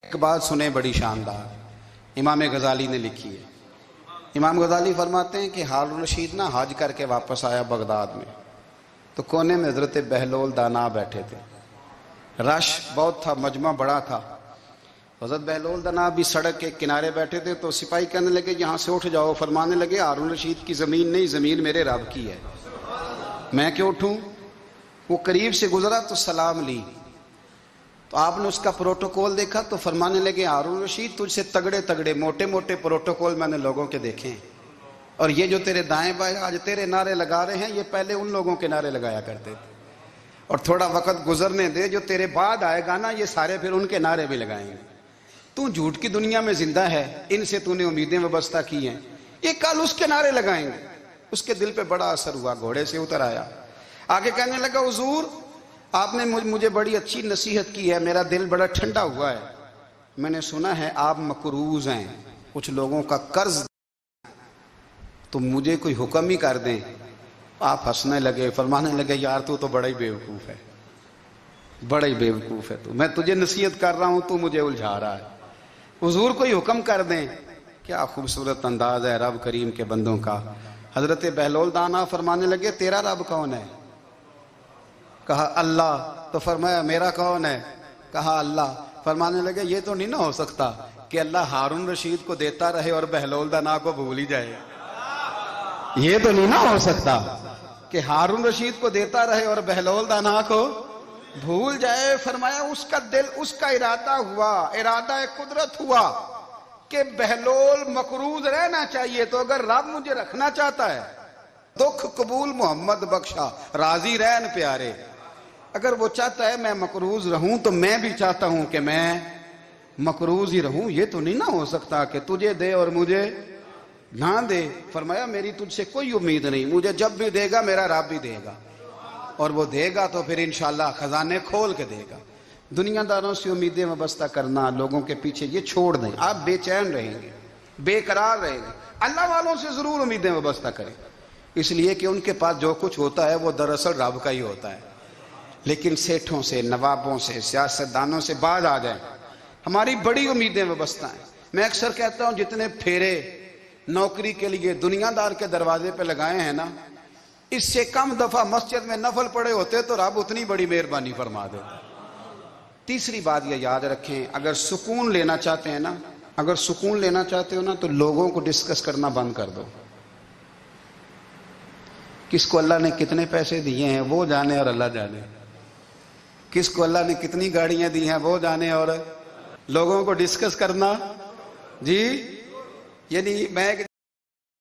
ایک بات سنیں بڑی شاندار، امام غزالی نے لکھی ہے۔ امام غزالی فرماتے ہیں کہ ہارون رشید نہ حج کر کے واپس آیا بغداد میں، تو کونے میں حضرت بہلول دانا بیٹھے تھے، رش بہت تھا، مجمع بڑا تھا۔ حضرت بہلول دانا بھی سڑک کے کنارے بیٹھے تھے، تو سپاہی کہنے لگے یہاں سے اٹھ جاؤ۔ فرمانے لگے ہارون رشید کی زمین نہیں، زمین میرے رب کی ہے، میں کیوں اٹھوں؟ وہ قریب سے گزرا تو سلام لی، تو آپ نے اس کا پروٹوکول دیکھا تو فرمانے لگے ہارون رشید تجھ سے تگڑے تگڑے موٹے موٹے پروٹوکول میں نے لوگوں کے دیکھے ہیں، اور یہ جو تیرے دائیں بائیں آج تیرے نعرے لگا رہے ہیں، یہ پہلے ان لوگوں کے نعرے لگایا کرتے تھے، اور تھوڑا وقت گزرنے دے، جو تیرے بعد آئے گا نا، یہ سارے پھر ان کے نعرے بھی لگائیں گے۔ تو جھوٹ کی دنیا میں زندہ ہے، ان سے تو نے امیدیں وابستہ کی ہیں، یہ کل اس کے نعرے لگائیں گے۔ اس کے دل پہ بڑا اثر ہوا، گھوڑے سے اتر آیا، آگے کہنے لگا حضور آپ نے مجھے بڑی اچھی نصیحت کی ہے، میرا دل بڑا ٹھنڈا ہوا ہے، میں نے سنا ہے آپ مقروض ہیں، کچھ لوگوں کا قرض، تو مجھے کوئی حکم ہی کر دیں۔ آپ ہنسنے لگے، فرمانے لگے یار تو بڑا ہی بیوقوف ہے، بڑا ہی بیوقوف ہے تو، میں تجھے نصیحت کر رہا ہوں تو مجھے الجھا رہا ہے، حضور کوئی حکم کر دیں۔ کیا خوبصورت انداز ہے رب کریم کے بندوں کا۔ حضرت بہلول دانا فرمانے لگے تیرا رب کون ہے؟ کہا اللہ۔ تو فرمایا میرا کون ہے؟ کہا اللہ۔ فرمانے لگے یہ تو نہیں نہ ہو سکتا کہ اللہ ہارون رشید کو دیتا رہے اور بہلول دانا کو بھول ہی جائے، یہ تو نہیں نہ ہو سکتا کہ ہارون رشید کو دیتا رہے اور بہلول دانا کو بھول جائے۔ فرمایا اس کا دل، اس کا ارادہ ہوا، ارادہ قدرت ہوا کہ بہلول مقروض رہنا چاہیے، تو اگر رب مجھے رکھنا چاہتا ہے، دکھ قبول محمد بخشا راضی رہن پیارے، اگر وہ چاہتا ہے میں مقروض رہوں تو میں بھی چاہتا ہوں کہ میں مقروض ہی رہوں، یہ تو نہیں نہ ہو سکتا کہ تجھے دے اور مجھے نہ دے۔ فرمایا میری تجھ سے کوئی امید نہیں، مجھے جب بھی دے گا میرا رب بھی دے گا، اور وہ دے گا تو پھر انشاءاللہ خزانے کھول کے دے گا۔ دنیا داروں سے امیدیں وابستہ کرنا، لوگوں کے پیچھے، یہ چھوڑ دیں، آپ بے چین رہیں گے، بے قرار رہیں گے۔ اللہ والوں سے ضرور امیدیں وابستہ کریں، اس لیے کہ ان کے پاس جو کچھ ہوتا ہے وہ دراصل رب کا ہی ہوتا ہے۔ لیکن سیٹھوں سے، نوابوں سے، سیاستدانوں سے باز آ جائیں، ہماری بڑی امیدیں وابستہ ہیں۔ میں اکثر کہتا ہوں جتنے پھیرے نوکری کے لیے دنیا دار کے دروازے پہ لگائے ہیں نا، اس سے کم دفعہ مسجد میں نفل پڑے ہوتے تو رب اتنی بڑی مہربانی فرما دیتا۔ تیسری بات یہ یاد رکھیں، اگر سکون لینا چاہتے ہیں نا، اگر سکون لینا چاہتے ہو نا، تو لوگوں کو ڈسکس کرنا بند کر دو۔ کس کو اللہ نے کتنے پیسے دیے ہیں وہ جانے اور اللہ جانے، کس کو اللہ نے کتنی گاڑیاں دی ہیں وہ جانے، اور لوگوں کو ڈسکس کرنا، جی یعنی میں